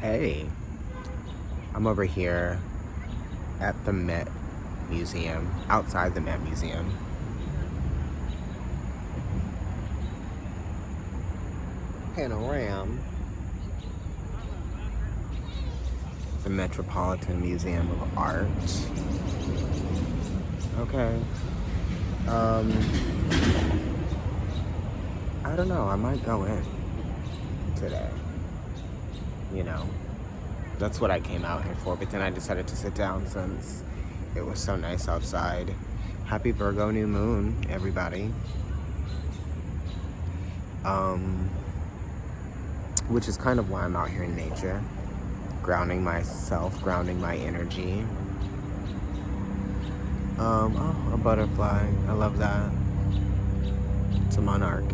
Hey, I'm over here at the Met Museum, outside the Met Museum. Panorama, the Metropolitan Museum of Art. Okay. I don't know, I might go in today. You know, that's what I came out here for, but then I decided to sit down since it was so nice outside. Happy Virgo new moon, everybody. Which is kind of why I'm out here in nature, grounding myself, grounding my energy. Oh, a butterfly, I love that. It's a monarch,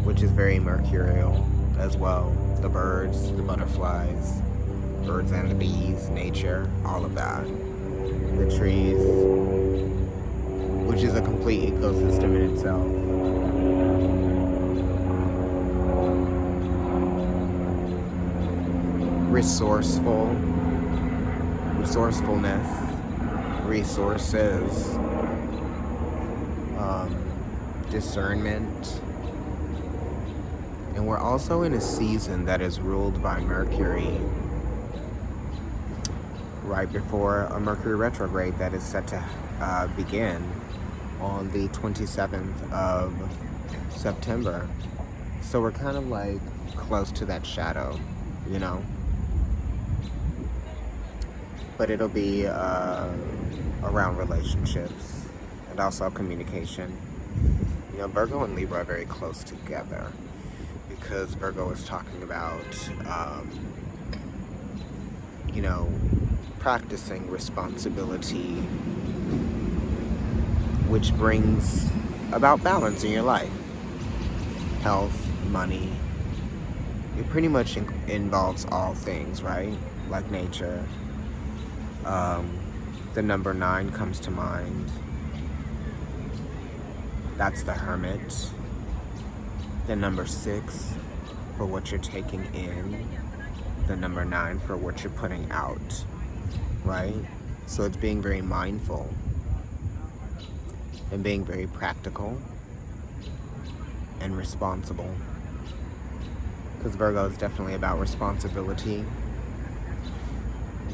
which is very mercurial as well. The birds, the butterflies, birds and the bees, nature, all of that. The trees, which is a complete ecosystem in itself. Resourcefulness, resources, discernment. And we're also in a season that is ruled by Mercury, right before a Mercury retrograde that is set to begin on the 27th of September. So we're kind of like close to that shadow, you know? But it'll be around relationships and also communication. You know, Virgo and Libra are very close together because Virgo is talking about, you know, practicing responsibility, which brings about balance in your life. Health, money. It pretty much involves all things, right? Like nature. The number 9 comes to mind. That's the Hermit. The number 6 for what you're taking in. The number 9 for what you're putting out, right? So it's being very mindful and being very practical and responsible. Because Virgo is definitely about responsibility.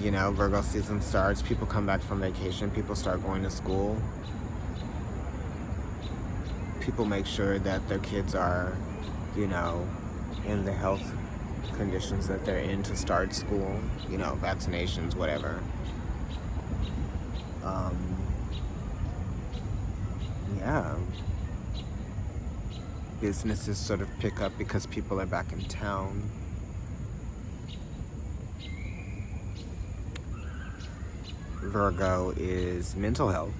You know, Virgo season starts, people come back from vacation, people start going to school. People make sure that their kids are, you know, in the health conditions that they're in to start school, you know, vaccinations, whatever. Yeah. Businesses sort of pick up because people are back in town. Virgo is mental health,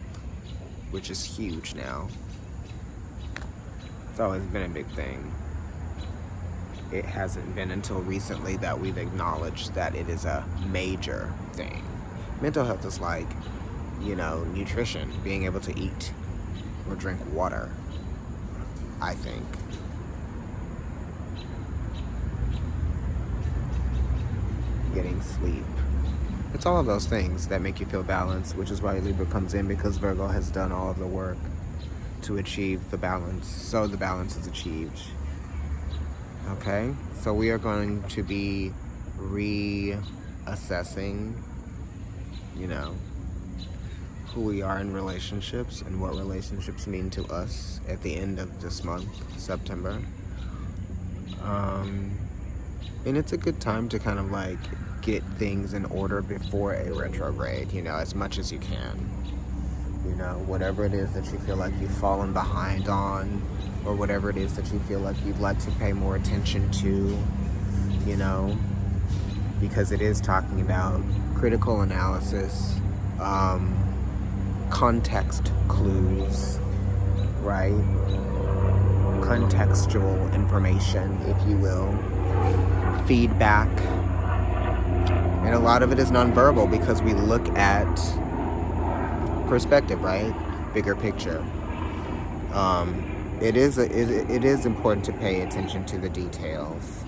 which is huge now. It's always been a big thing. It hasn't been until recently that we've acknowledged that it is a major thing. Mental health is like, you know, nutrition, being able to eat or drink water, I think. Getting sleep. It's all of those things that make you feel balanced, which is why Libra comes in, because Virgo has done all of the work to achieve the balance. So the balance is achieved. Okay? So we are going to be reassessing, you know, who we are in relationships and what relationships mean to us at the end of this month, September. And it's a good time to kind of like get things in order before a retrograde, you know, as much as you can. You know, whatever it is that you feel like you've fallen behind on, or whatever it is that you feel like you'd like to pay more attention to, you know, because it is talking about critical analysis, context clues, right? Contextual information, if you will, feedback. And a lot of it is nonverbal because we look at perspective, right? Bigger picture. It is important to pay attention to the details.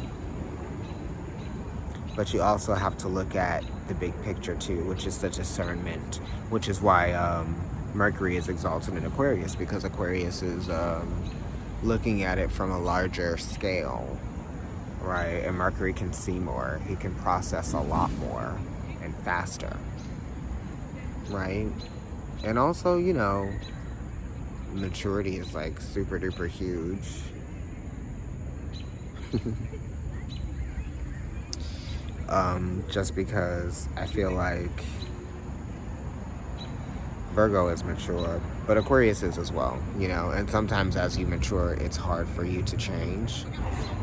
But you also have to look at the big picture too, which is the discernment, which is why Mercury is exalted in Aquarius, because Aquarius is looking at it from a larger scale, right? And Mercury can see more. He can process a lot more and faster, right? And also, you know, maturity is like super duper huge. Just because I feel like Virgo is mature, but Aquarius is as well, you know, and sometimes as you mature, it's hard for you to change,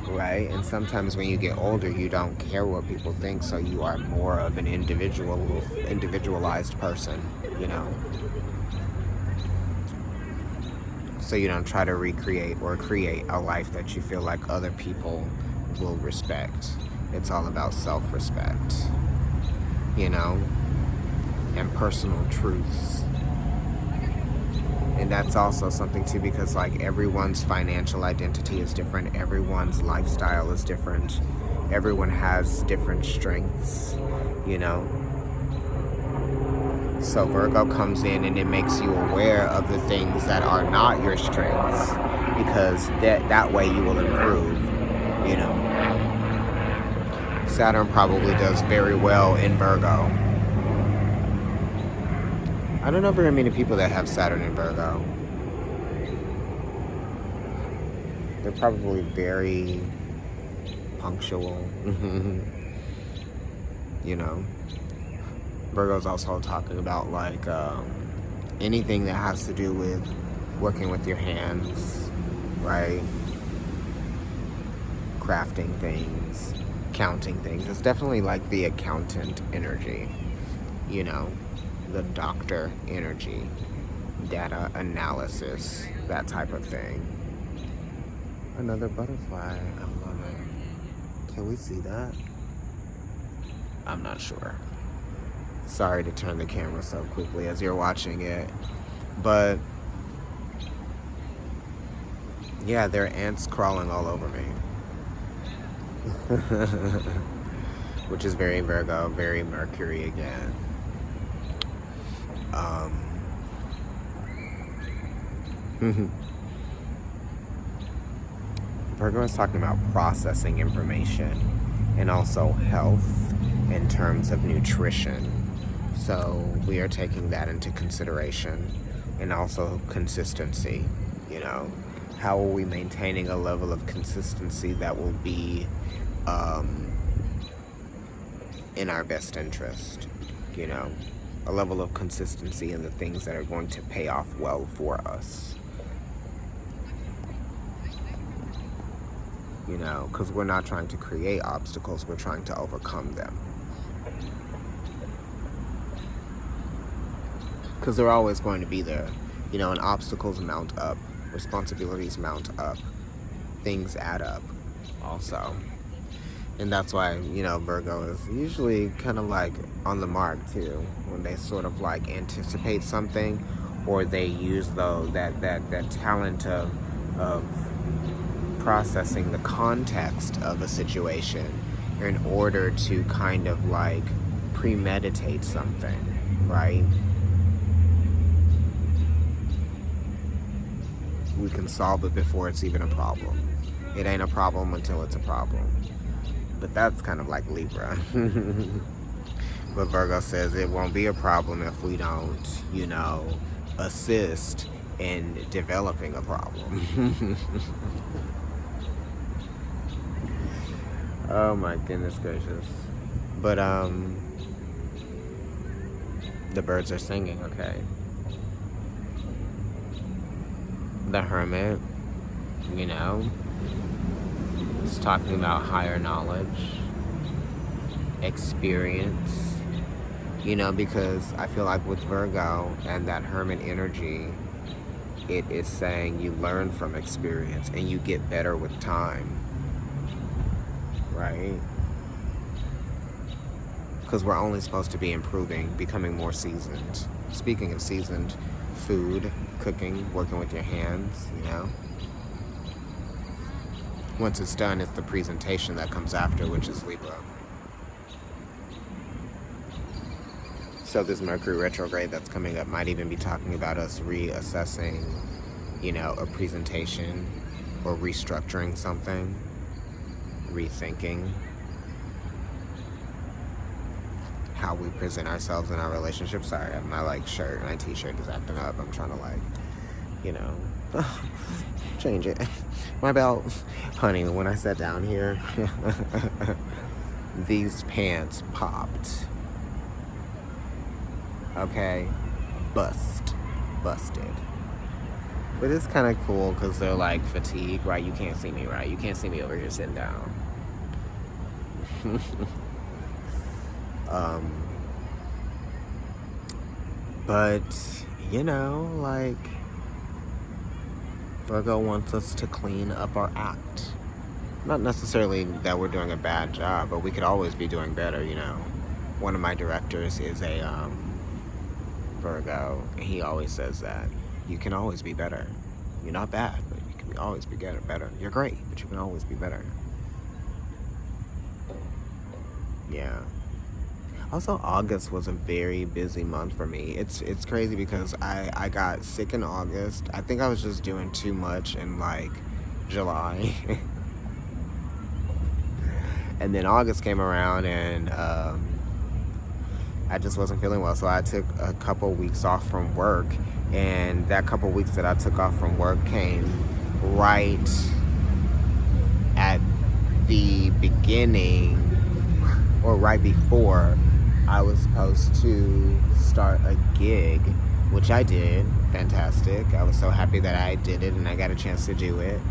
right? And sometimes when you get older, you don't care what people think, so you are more of an individualized person, you know? So you don't try to recreate or create a life that you feel like other people will respect. It's all about self-respect, you know, and personal truths. And that's also something too, because like everyone's financial identity is different. Everyone's lifestyle is different. Everyone has different strengths, you know. So Virgo comes in and it makes you aware of the things that are not your strengths, because that way you will improve, you know. Saturn probably does very well in Virgo. I don't know very many people that have Saturn in Virgo. They're probably very punctual. You know. Virgo's also talking about like anything that has to do with working with your hands, right? Crafting things, counting things. It's definitely like the accountant energy, you know, the doctor energy, data analysis, that type of thing. Another butterfly. I love it. Can we see that? I'm not sure. Sorry to turn the camera so quickly as you're watching it. But yeah, there are ants crawling all over me. Which is very Virgo, very Mercury again. Virgo is talking about processing information and also health in terms of nutrition. So we are taking that into consideration, and also consistency, you know. How are we maintaining a level of consistency that will be in our best interest, you know? A level of consistency in the things that are going to pay off well for us. You know, because we're not trying to create obstacles, we're trying to overcome them. Because they're always going to be there, you know, and obstacles mount up, responsibilities mount up, things add up also. And that's why, you know, Virgo is usually kind of like on the mark too, when they sort of like anticipate something, or they use that talent of processing the context of a situation in order to kind of like premeditate something, right? We can solve it before it's even a problem. It ain't a problem until it's a problem. But that's kind of like Libra. But Virgo says it won't be a problem if we don't, you know, assist in developing a problem. Oh my goodness gracious. But the birds are singing, okay. The Hermit, you know, is talking about higher knowledge, experience, you know, because I feel like with Virgo and that Hermit energy, it is saying you learn from experience and you get better with time, right? Because we're only supposed to be improving, becoming more seasoned. Speaking of seasoned, food, cooking, working with your hands, you know. Once it's done, it's the presentation that comes after, which is Libra. So this Mercury retrograde that's coming up might even be talking about us reassessing, a presentation or restructuring something, rethinking how we present ourselves in our relationship. Sorry, my shirt, my t-shirt is acting up. I'm trying to change it. My belt. Honey, when I sat down here, these pants popped. Okay? Busted. But it's kind of cool because they're fatigue, right? You can't see me, right? You can't see me over here sitting down. But, Virgo wants us to clean up our act. Not necessarily that we're doing a bad job, but we could always be doing better, One of my directors is a Virgo, and he always says that you can always be better. You're not bad, but you can always be better. You're great, but you can always be better. Yeah. Also, August was a very busy month for me. It's crazy because I got sick in August. I think I was just doing too much in July. And then August came around and I just wasn't feeling well. So I took a couple weeks off from work. And that couple weeks that I took off from work came right at the beginning or right before I was supposed to start a gig, which I did. Fantastic. I was so happy that I did it and I got a chance to do it.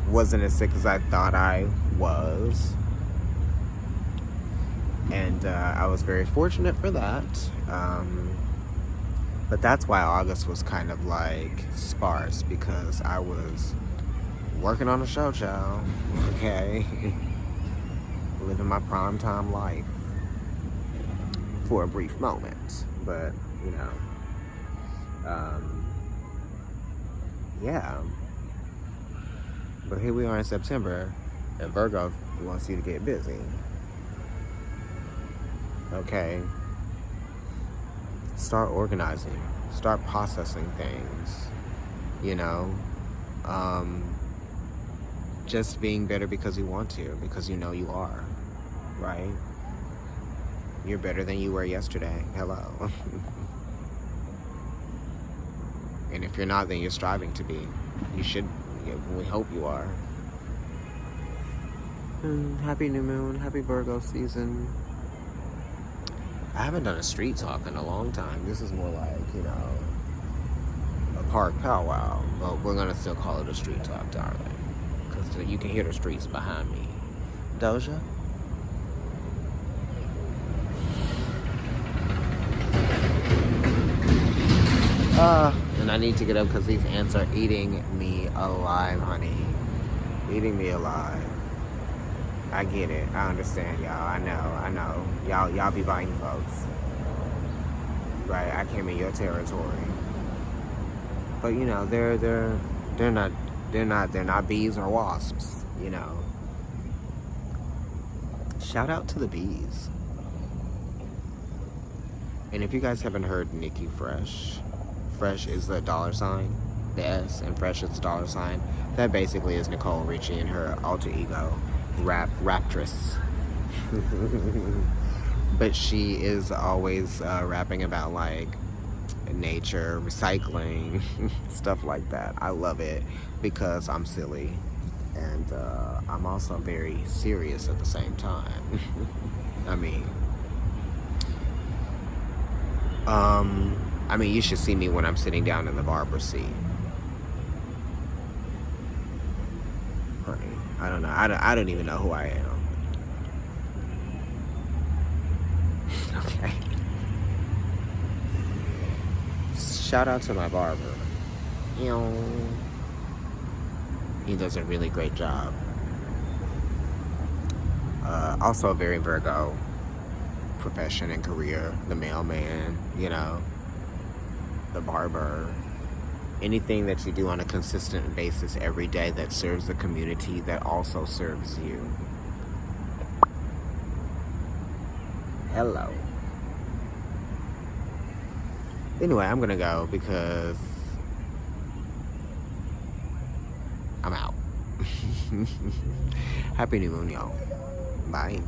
Wasn't as sick as I thought I was. And I was very fortunate for that. But that's why August was kind of sparse, because I was working on a show, child. Okay? Living my primetime life. For a brief moment, but yeah. But here we are in September, and Virgo wants you to get busy. Okay. Start organizing. Start processing things. Just being better because you want to, because you are, right? You're better than you were yesterday. Hello. And if you're not, then you're striving to be. You should. We hope you are. Happy new moon. Happy Virgo season. I haven't done a street talk in a long time. This is more a park powwow. But we're going to still call it a street talk, darling. Because you can hear the streets behind me. Doja? And I need to get up because these ants are eating me alive, honey. Eating me alive. I get it. I understand, y'all. I know. Y'all be biting folks. Right? I came in your territory. But they're not bees or wasps, Shout out to the bees. And if you guys haven't heard Nikki Fresh is the $, the S, and Fresh is the $. That basically is Nicole Richie and her alter ego, raptress. But she is always rapping about nature, recycling, stuff like that. I love it because I'm silly, and I'm also very serious at the same time. You should see me when I'm sitting down in the barber's seat. Honey, I don't know. I don't even know who I am. Okay. Shout out to my barber. He does a really great job. Also a very Virgo profession and career. The mailman, the barber. Anything that you do on a consistent basis every day that serves the community, that also serves you. Hello. Anyway, I'm gonna go because I'm out. Happy New Moon, y'all. Bye.